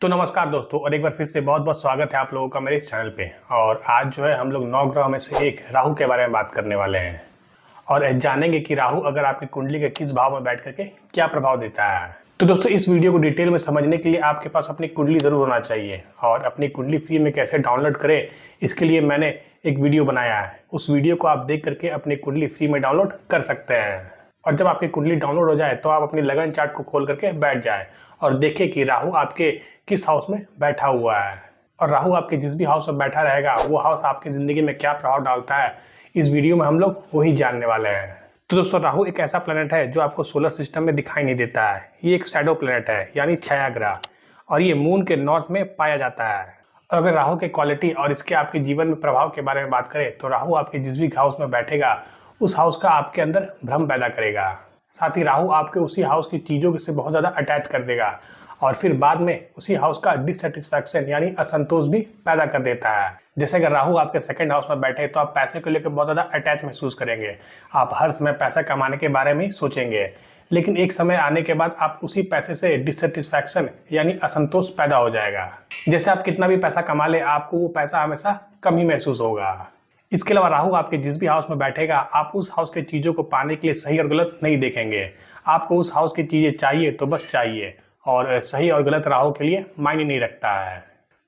तो नमस्कार दोस्तों, और एक बार फिर से बहुत बहुत स्वागत है आप लोगों का मेरे इस चैनल पे। और आज जो है हम लोग 9 ग्रहों में से एक राहु के बारे में बात करने वाले हैं और जानेंगे कि राहु अगर आपकी कुंडली के किस भाव में बैठ करके क्या प्रभाव देता है। तो दोस्तों, इस वीडियो को डिटेल में समझने के लिए आपके पास अपनी कुंडली जरूर होना चाहिए। और अपनी कुंडली फ्री में कैसे डाउनलोड करें, इसके लिए मैंने एक वीडियो बनाया है। उस वीडियो को आप देख करके अपनी कुंडली फ्री में डाउनलोड कर सकते हैं। और जब आपकी कुंडली डाउनलोड हो जाए तो आप अपनी लगन चार्ट को खोल करके बैठ जाए और देखें कि राहु आपके किस हाउस में बैठा हुआ है। और राहु आपके जिस भी हाउस में बैठा रहेगा वो हाउस आपकी ज़िंदगी में क्या प्रभाव डालता है, इस वीडियो में हम लोग वही जानने वाले हैं। तो दोस्तों, राहु एक ऐसा प्लैनेट है जो आपको सोलर सिस्टम में दिखाई नहीं देता है। ये एक शैडो प्लैनेट है, यानी छाया ग्रह, और ये मून के नॉर्थ में पाया जाता है। और अगर राहु के क्वालिटी और इसके आपके जीवन में प्रभाव के बारे में बात करें तो राहु आपके जिस भी हाउस में बैठेगा उस हाउस का आपके अंदर भ्रम पैदा करेगा। साथ ही राहु आपके उसी हाउस की चीज़ों से बहुत ज़्यादा अटैच कर देगा और फिर बाद में उसी हाउस का डिससेटिस्फैक्शन यानी असंतोष भी पैदा कर देता है। जैसे अगर राहु आपके सेकंड हाउस में बैठे तो आप पैसे को लेकर बहुत ज़्यादा अटैच महसूस करेंगे। आप हर समय पैसा कमाने के बारे में ही सोचेंगे, लेकिन एक समय आने के बाद आप उसी पैसे से डिससेटिस्फैक्शन यानी असंतोष पैदा हो जाएगा। जैसे आप कितना भी पैसा कमा ले, आपको वो पैसा हमेशा कम ही महसूस होगा। इसके अलावा राहु आपके जिस भी हाउस में बैठेगा आप उस हाउस की चीज़ों को पाने के लिए सही और गलत नहीं देखेंगे। आपको उस हाउस की चीज़ें चाहिए तो बस चाहिए, और सही और गलत राहु के लिए मायने नहीं रखता है।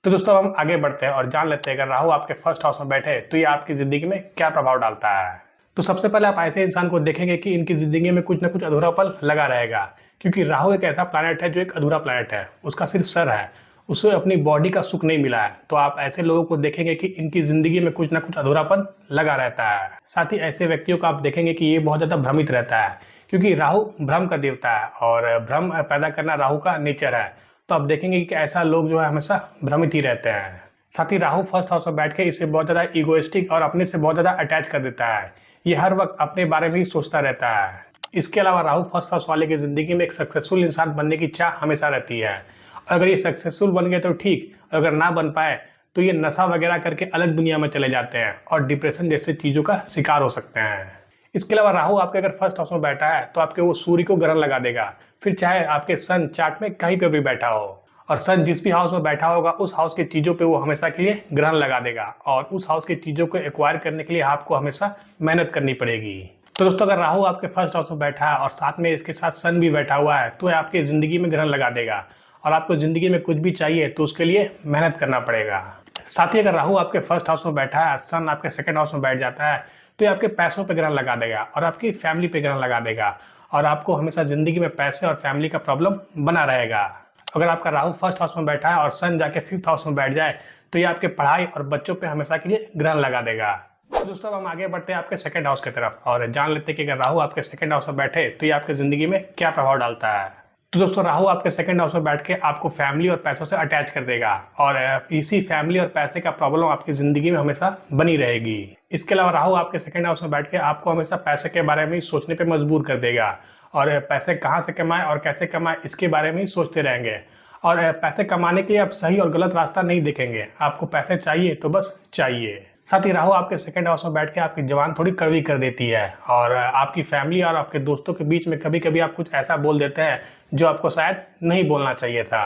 तो दोस्तों, हम आगे बढ़ते हैं और जान लेते हैं अगर राहु आपके फर्स्ट हाउस में बैठे तो ये आपकी ज़िंदगी में क्या प्रभाव डालता है। तो सबसे पहले आप ऐसे इंसान को देखेंगे कि इनकी ज़िंदगी में कुछ ना कुछ अधूरापन लगा रहेगा, क्योंकि राहु एक ऐसा प्लैनेट है जो एक अधूरा प्लैनेट है। उसका सिर्फ सर है, उसे अपनी बॉडी का सुख नहीं मिला है। तो आप ऐसे लोगों को देखेंगे कि इनकी ज़िंदगी में कुछ ना कुछ अधूरापन लगा रहता है। साथ ही ऐसे व्यक्तियों को आप देखेंगे कि ये बहुत ज़्यादा भ्रमित रहता है, क्योंकि राहु भ्रम का देवता है और भ्रम पैदा करना राहु का नेचर है। तो आप देखेंगे कि ऐसा लोग जो है हमेशा भ्रमित ही रहते हैं। साथ ही राहु फर्स्ट हाउस में बैठ के इसे बहुत ज़्यादा ईगोइस्टिक और अपने से बहुत ज़्यादा अटैच कर देता है। ये हर वक्त अपने बारे में ही सोचता रहता है। इसके अलावा राहु फर्स्ट हाउस वाले की ज़िंदगी में एक सक्सेसफुल इंसान बनने की चाह हमेशा रहती है। अगर ये सक्सेसफुल बन गए तो ठीक, अगर ना बन पाए तो ये नशा वगैरह करके अलग दुनिया में चले जाते हैं और डिप्रेशन जैसे चीज़ों का शिकार हो सकते हैं। इसके अलावा राहु आपके अगर फर्स्ट हाउस में बैठा है तो आपके वो सूर्य को ग्रहण लगा देगा, फिर चाहे आपके सन चार्ट में कहीं पे भी बैठा हो। और सन जिस भी हाउस में बैठा होगा उस हाउस की चीज़ों पे वो हमेशा के लिए ग्रहण लगा देगा, और उस हाउस की चीज़ों को एक्वायर करने के लिए आपको हमेशा मेहनत करनी पड़ेगी। तो दोस्तों, अगर राहु आपके फर्स्ट हाउस में बैठा है और साथ में इसके साथ सन भी बैठा हुआ है तो आपकी ज़िंदगी में ग्रहण लगा देगा, और आपको ज़िंदगी में कुछ भी चाहिए तो उसके लिए मेहनत करना पड़ेगा। साथ ही अगर राहु आपके फर्स्ट हाउस में बैठा है, सन आपके सेकंड हाउस में बैठ जाता है तो ये आपके पैसों पे ग्रहण लगा देगा और आपकी फैमिली पे ग्रहण लगा देगा, और आपको हमेशा ज़िंदगी में पैसे और फैमिली का प्रॉब्लम बना रहेगा। अगर आपका राहु फर्स्ट हाउस में बैठा है और सन जाके फिफ्थ हाउस में बैठ जाए तो ये आपके पढ़ाई और बच्चों पे हमेशा के लिए ग्रहण लगा देगा। तो दोस्तों, हम आगे बढ़ते हैं आपके सेकंड हाउस की तरफ और जान लेते हैं कि अगर राहु आपके सेकंड हाउस में बैठे तो ये आपकी ज़िंदगी में क्या प्रभाव डालता है। तो दोस्तों, राहु आपके सेकंड हाउस में बैठ के आपको फैमिली और पैसों से अटैच कर देगा, और इसी फैमिली और पैसे का प्रॉब्लम आपकी ज़िंदगी में हमेशा बनी रहेगी। इसके अलावा राहु आपके सेकंड हाउस में बैठ के आपको हमेशा पैसे के बारे में ही सोचने पे मजबूर कर देगा, और पैसे कहाँ से कमाएं और कैसे कमाएं इसके बारे में ही सोचते रहेंगे। और पैसे कमाने के लिए आप सही और गलत रास्ता नहीं देखेंगे, आपको पैसे चाहिए तो बस चाहिए। साथ ही राहु आपके सेकंड हाउस में बैठ के आपकी जबान थोड़ी कड़वी कर देती है, और आपकी फैमिली और आपके दोस्तों के बीच में कभी कभी आप कुछ ऐसा बोल देते हैं जो आपको शायद नहीं बोलना चाहिए था।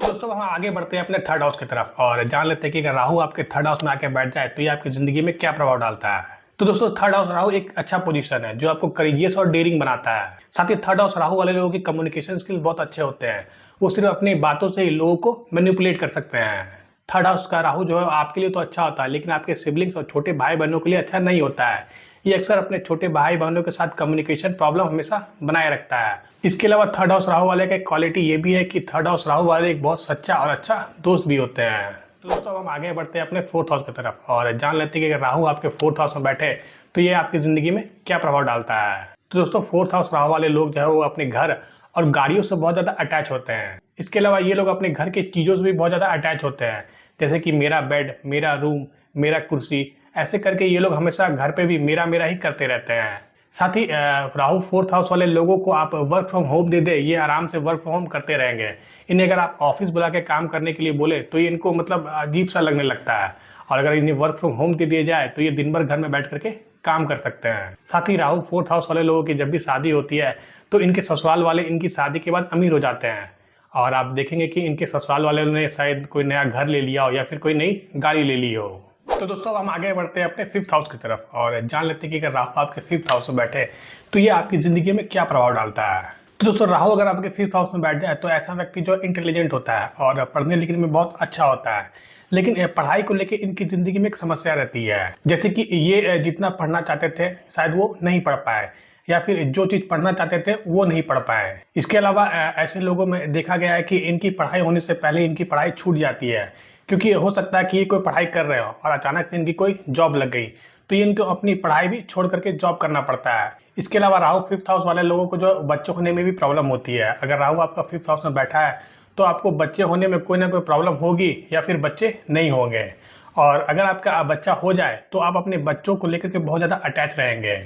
तो दोस्तों, हम आगे बढ़ते हैं अपने थर्ड हाउस की तरफ और जान लेते हैं कि अगर राहु आपके थर्ड हाउस में आके बैठ जाए तो ये आपकी ज़िंदगी में क्या प्रभाव डालता है। तो दोस्तों, थर्ड हाउस राहु एक अच्छा पोजीशन है जो आपको करेजियस और डेयरिंग बनाता है। साथ ही थर्ड हाउस राहु वाले लोगों की कम्युनिकेशन स्किल्स बहुत अच्छे होते हैं। वो सिर्फ अपनी बातों से ही लोगों को मैनिपुलेट कर सकते हैं। थर्ड हाउस का राहु जो है आपके लिए तो अच्छा होता है, लेकिन आपके सिबलिंग्स और छोटे भाई बहनों के लिए अच्छा नहीं होता है। ये अक्सर अपने छोटे भाई बहनों के साथ कम्युनिकेशन प्रॉब्लम हमेशा बनाए रखता है। इसके अलावा थर्ड हाउस राहु वाले का एक क्वालिटी ये भी है कि थर्ड हाउस राहु वाले एक बहुत सच्चा और अच्छा दोस्त भी होते हैं। तो दोस्तों, हम आगे बढ़ते हैं अपने फोर्थ हाउस की तरफ और जान लेते हैं कि अगर राहु आपके फोर्थ हाउस में बैठे तो ये आपकी ज़िंदगी में क्या प्रभाव डालता है। तो दोस्तों, फोर्थ हाउस राहु वाले लोग जो है वो अपने घर और गाड़ियों से बहुत ज़्यादा अटैच होते हैं। इसके अलावा ये लोग अपने घर के चीज़ों से भी बहुत ज़्यादा अटैच होते हैं, जैसे कि मेरा बेड, मेरा रूम, मेरा कुर्सी, ऐसे करके ये लोग हमेशा घर पे भी मेरा मेरा ही करते रहते हैं। साथ ही राहु फोर्थ हाउस वाले लोगों को आप वर्क फ्रॉम होम दे दे, ये आराम से वर्क फ्रॉम होम करते रहेंगे। इन्हें अगर आप ऑफिस बुला के काम करने के लिए बोले तो ये इनको मतलब अजीब सा लगने लगता है, और अगर इन्हें वर्क फ्रॉम होम दे दिया जाए तो ये दिन भर घर में बैठ करके काम कर सकते हैं। साथ ही राहु फोर्थ हाउस वाले लोगों की जब भी शादी होती है तो इनके ससुराल वाले इनकी शादी के बाद अमीर हो जाते हैं, और आप देखेंगे कि इनके ससुराल वालों ने शायद कोई नया घर ले लिया हो या फिर कोई नई गाड़ी ले ली हो। तो दोस्तों अब हम आगे बढ़ते हैं अपने फिफ्थ हाउस की तरफ और जान लेते हैं कि अगर राहु आपके फिफ्थ हाउस में बैठे तो ये आपकी ज़िंदगी में क्या प्रभाव डालता है। तो दोस्तों राहु अगर आपके फिफ्थ हाउस में बैठ जाए तो ऐसा व्यक्ति जो इंटेलिजेंट होता है और पढ़ने लिखने में बहुत अच्छा होता है, लेकिन पढ़ाई को लेकर इनकी ज़िंदगी में एक समस्या रहती है। जैसे कि ये जितना पढ़ना चाहते थे शायद वो नहीं पढ़ पाए, या फिर जो चीज़ पढ़ना चाहते थे वो नहीं पढ़ पाए। इसके अलावा ऐसे लोगों में देखा गया है कि इनकी पढ़ाई होने से पहले इनकी पढ़ाई छूट जाती है, क्योंकि हो सकता है कि ये कोई पढ़ाई कर रहे हो और अचानक से इनकी कोई जॉब लग गई तो ये इनको अपनी पढ़ाई भी छोड़ करके जॉब करना पड़ता है। इसके अलावा राहु फिफ्थ हाउस वाले लोगों को जो बच्चे होने में भी प्रॉब्लम होती है। अगर राहु आपका फिफ्थ हाउस में बैठा है तो आपको बच्चे होने में कोई ना कोई प्रॉब्लम होगी या फिर बच्चे नहीं होंगे। और अगर आपका बच्चा हो जाए तो आप अपने बच्चों को लेकर के बहुत ज़्यादा अटैच रहेंगे।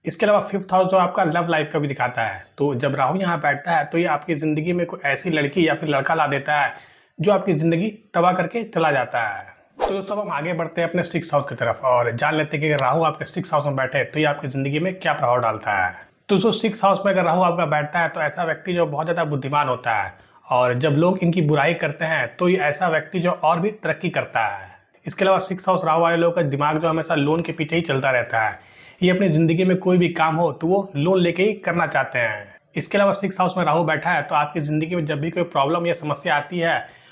इसके अलावा फिफ्थ हाउस जो आपका लव लाइफ का भी दिखाता है, तो जब राहु यहाँ बैठता है तो ये आपकी ज़िंदगी में कोई ऐसी लड़की या फिर लड़का ला देता है जो आपकी ज़िंदगी तबाह करके चला जाता है। तो दोस्तों अब हम आगे बढ़ते हैं अपने सिक्स हाउस की तरफ और जान लेते हैं कि अगर राहु आपके सिक्स हाउस में बैठे तो ये आपकी ज़िंदगी में क्या प्रभाव डालता है। तो दोस्तों सिक्स हाउस में अगर राहु आपका बैठता है तो ऐसा व्यक्ति जो बहुत ज़्यादा बुद्धिमान होता है, और जब लोग इनकी बुराई करते हैं तो ये ऐसा व्यक्ति जो और भी तरक्की करता है। इसके अलावा सिक्स हाउस राहु वाले लोगों का दिमाग जो हमेशा लोन के पीछे ही चलता रहता है। ये अपनी ज़िंदगी में कोई भी काम हो तो वो लोन लेके ही करना चाहते हैं। इसके अलावा सिक्स हाउस में राहु बैठा है तो आपकी ज़िंदगी में जब भी कोई प्रॉब्लम या समस्या आती है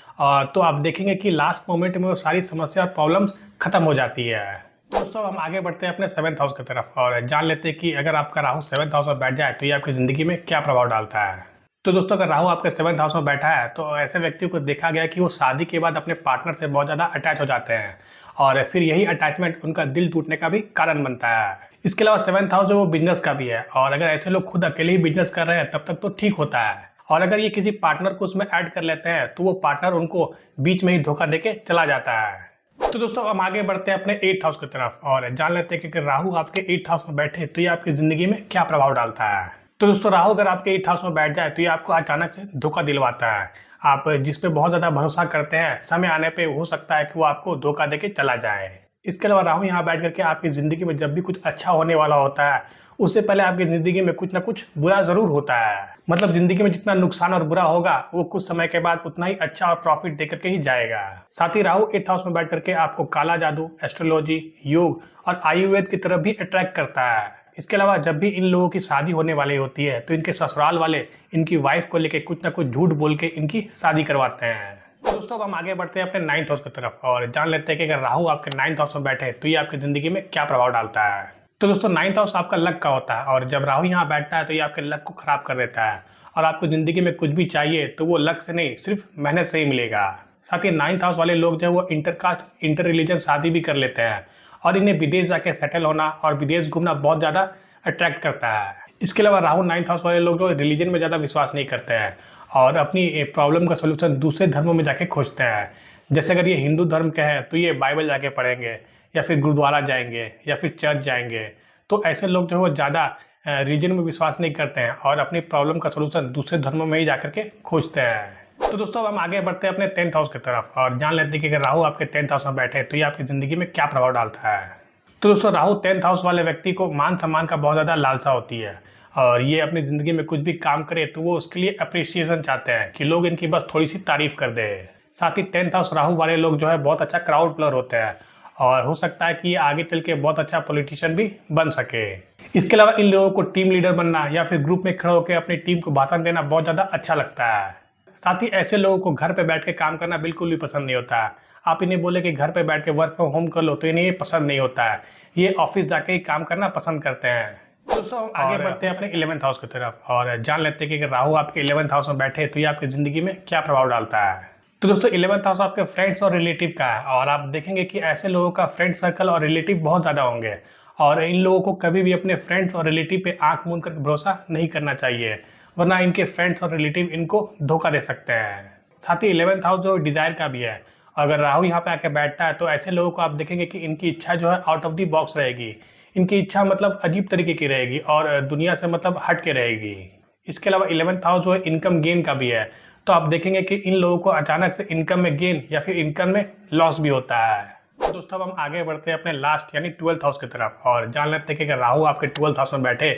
तो आप देखेंगे कि लास्ट मोमेंट में वो सारी समस्या और प्रॉब्लम्स खत्म हो जाती है। तो दोस्तों हम आगे बढ़ते हैं अपने सेवंथ हाउस की तरफ और जान लेते हैं कि अगर आपका राहु सेवंथ हाउस में बैठ जाए तो ये आपकी ज़िंदगी में क्या प्रभाव डालता है। तो दोस्तों अगर राहु आपके सेवंथ हाउस में बैठा है तो ऐसे व्यक्तियों को देखा गया कि वो शादी के बाद अपने पार्टनर से बहुत ज़्यादा अटैच हो जाते हैं और फिर यही अटैचमेंट उनका दिल टूटने का भी कारण बनता है। इसके अलावा सेवंथ हाउस जो वो बिजनेस का भी है, और अगर ऐसे लोग खुद अकेले ही बिजनेस कर रहे हैं तब तक तो ठीक होता है, और अगर ये किसी पार्टनर को उसमें ऐड कर लेते हैं तो वो पार्टनर उनको बीच में ही धोखा देके चला जाता है। तो दोस्तों हम आगे बढ़ते हैं अपने एट्थ हाउस की तरफ और जान लेते हैं कि अगर राहु आपके एट्थ हाउस में बैठे तो ये आपकी ज़िंदगी में क्या प्रभाव डालता है। तो दोस्तों राहु अगर आपके एट्थ हाउस में बैठ जाए तो ये आपको अचानक से धोखा दिलवाता है। आप जिस पे बहुत ज़्यादा भरोसा करते हैं, समय आने पे हो सकता है कि वो आपको धोखा देके चला जाए। इसके अलावा राहु यहाँ बैठ करके आपकी ज़िंदगी में जब भी कुछ अच्छा होने वाला होता है उससे पहले आपकी ज़िंदगी में कुछ ना कुछ बुरा ज़रूर होता है। मतलब ज़िंदगी में जितना नुकसान और बुरा होगा वो कुछ समय के बाद उतना ही अच्छा और प्रॉफिट देकर के ही जाएगा। साथ ही राहु एट्थ हाउस में बैठ करके आपको काला जादू, एस्ट्रोलॉजी, योग और आयुर्वेद की तरफ भी अट्रैक्ट करता है। इसके अलावा जब भी इन लोगों की शादी होने वाली होती है तो इनके ससुराल वाले इनकी वाइफ को लेकर कुछ ना कुछ झूठ बोल के इनकी शादी करवाते हैं। तो दोस्तों अब हम आगे बढ़ते हैं अपने नाइन्थ हाउस की तरफ और जान लेते हैं कि अगर राहु आपके नाइन्थ हाउस में बैठे तो ये आपकी ज़िंदगी में क्या प्रभाव डालता है। तो दोस्तों नाइन्थ हाउस आपका लक का होता है और जब राहु यहाँ बैठता है तो ये आपके लक को खराब कर देता है, और आपको ज़िंदगी में कुछ भी चाहिए तो वो लक से नहीं सिर्फ मेहनत से ही मिलेगा। साथ ही नाइन्थ हाउस वाले लोग जो है वो इंटरकास्ट इंटर रिलीजन शादी भी कर लेते हैं, और इन्हें विदेश जाके सेटल होना और विदेश घूमना बहुत ज़्यादा अट्रैक्ट करता है। इसके अलावा राहु नाइन्थ हाउस वाले लोग जो रिलीजन में ज़्यादा विश्वास नहीं करते हैं और अपनी प्रॉब्लम का सोल्यूशन दूसरे धर्मों में जाके खोजते हैं। जैसे अगर ये हिंदू धर्म के हैं तो ये बाइबल जाके पढ़ेंगे या फिर गुरुद्वारा जाएंगे या फिर चर्च जाएंगे। तो ऐसे लोग जो है वो ज़्यादा रिलीजन में विश्वास नहीं करते हैं और अपनी प्रॉब्लम का सोल्यूशन दूसरे धर्मों में ही जाकर के खोजते हैं। तो दोस्तों हम आगे बढ़ते हैं अपने टेंथ हाउस की तरफ और जान लेते हैं कि अगर राहु आपके टेंथ हाउस में बैठे तो ये आपकी ज़िंदगी में क्या प्रभाव डालता है। तो दोस्तों राहु टेंथ हाउस वाले व्यक्ति को मान सम्मान का बहुत ज़्यादा लालसा होती है, और ये अपनी ज़िंदगी में कुछ भी काम करे तो वो उसके लिए अप्रिसिएशन चाहते हैं कि लोग इनकी बस थोड़ी सी तारीफ कर दे। साथ ही टेंथ हाउस राहु वाले लोग जो है बहुत अच्छा क्राउड प्लेयर होते हैं, और हो सकता है कि ये आगे चल के बहुत अच्छा पॉलिटिशियन भी बन सके। इसके अलावा इन लोगों को टीम लीडर बनना या फिर ग्रुप में खड़े होकर अपनी टीम को भाषण देना बहुत ज़्यादा अच्छा लगता है। साथ ही ऐसे लोगों को घर पे बैठ के काम करना बिल्कुल भी पसंद नहीं होता है। आप इन्हें बोले कि घर पे बैठ के वर्क फ्रॉम होम कर लो तो इन्हें ये पसंद नहीं होता है, ये ऑफिस जाके ही काम करना पसंद करते हैं। दोस्तों आगे बढ़ते हैं अपने 11th हाउस की तरफ और जान लेते हैं कि राहु आपके 11th हाउस में बैठे तो ये आपकी ज़िंदगी में क्या प्रभाव डालता है। तो दोस्तों 11th हाउस आपके फ्रेंड्स और रिलेटिव का है, और आप देखेंगे कि ऐसे लोगों का फ्रेंड सर्कल और रिलेटिव बहुत ज़्यादा होंगे, और इन लोगों को कभी भी अपने फ्रेंड्स और रिलेटिव पे आंख मूंद कर भरोसा नहीं करना चाहिए, वरना इनके फ्रेंड्स और रिलेटिव इनको धोखा दे सकते हैं। साथ ही 11th हाउस जो डिज़ायर का भी है, अगर राहु यहाँ पे आके बैठता है तो ऐसे लोगों को आप देखेंगे कि इनकी इच्छा जो है आउट ऑफ द बॉक्स रहेगी। इनकी इच्छा मतलब अजीब तरीके की रहेगी और दुनिया से मतलब हट के रहेगी। इसके अलावा 11th हाउस जो है इनकम गेन का भी है, तो आप देखेंगे कि इन लोगों को अचानक से इनकम में गेन या फिर इनकम में लॉस भी होता है। तो दोस्तों अब हम आगे बढ़ते हैं अपने लास्ट यानी 12th हाउस की तरफ और जान लेते हैं कि अगर राहु आपके 12th हाउस में बैठे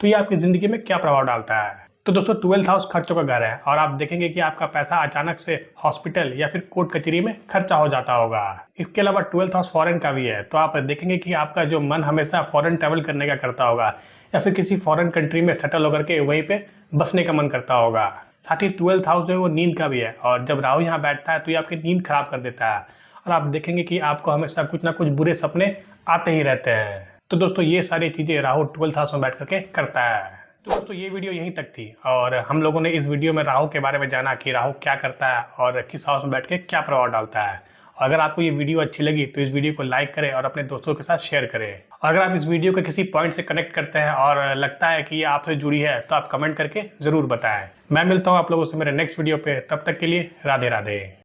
तो ये आपकी ज़िंदगी में क्या प्रभाव डालता है। तो दोस्तों 12th हाउस खर्चों का घर है और आप देखेंगे कि आपका पैसा अचानक से हॉस्पिटल या फिर कोर्ट कचहरी में खर्चा हो जाता होगा। इसके अलावा 12th हाउस फॉरेन का भी है, तो आप देखेंगे कि आपका जो मन हमेशा फॉरेन ट्रैवल करने का करता होगा या फिर किसी फॉरेन कंट्री में सेटल होकर के वहीं पे बसने का मन करता होगा। साथ ही 12th हाउस जो है वो नींद का भी है और जब राहु यहाँ बैठता है तो ये आपकी नींद खराब कर देता है और आप देखेंगे कि आपको हमेशा कुछ ना कुछ बुरे सपने आते ही रहते हैं। तो दोस्तों ये सारी चीज़ें राहु 12th हाउस में बैठ करके करता है। तो दोस्तों ये वीडियो यहीं तक थी और हम लोगों ने इस वीडियो में राहु के बारे में जाना कि राहु क्या करता है और किस हाउस में बैठ के क्या प्रभाव डालता है। अगर आपको ये वीडियो अच्छी लगी तो इस वीडियो को लाइक करें और अपने दोस्तों के साथ शेयर करें। और अगर आप इस वीडियो के किसी पॉइंट से कनेक्ट करते हैं और लगता है कि ये आपसे जुड़ी है तो आप कमेंट करके ज़रूर बताएं। मैं मिलता हूँ आप लोगों से मेरे नेक्स्ट वीडियो पे, तब तक के लिए राधे राधे।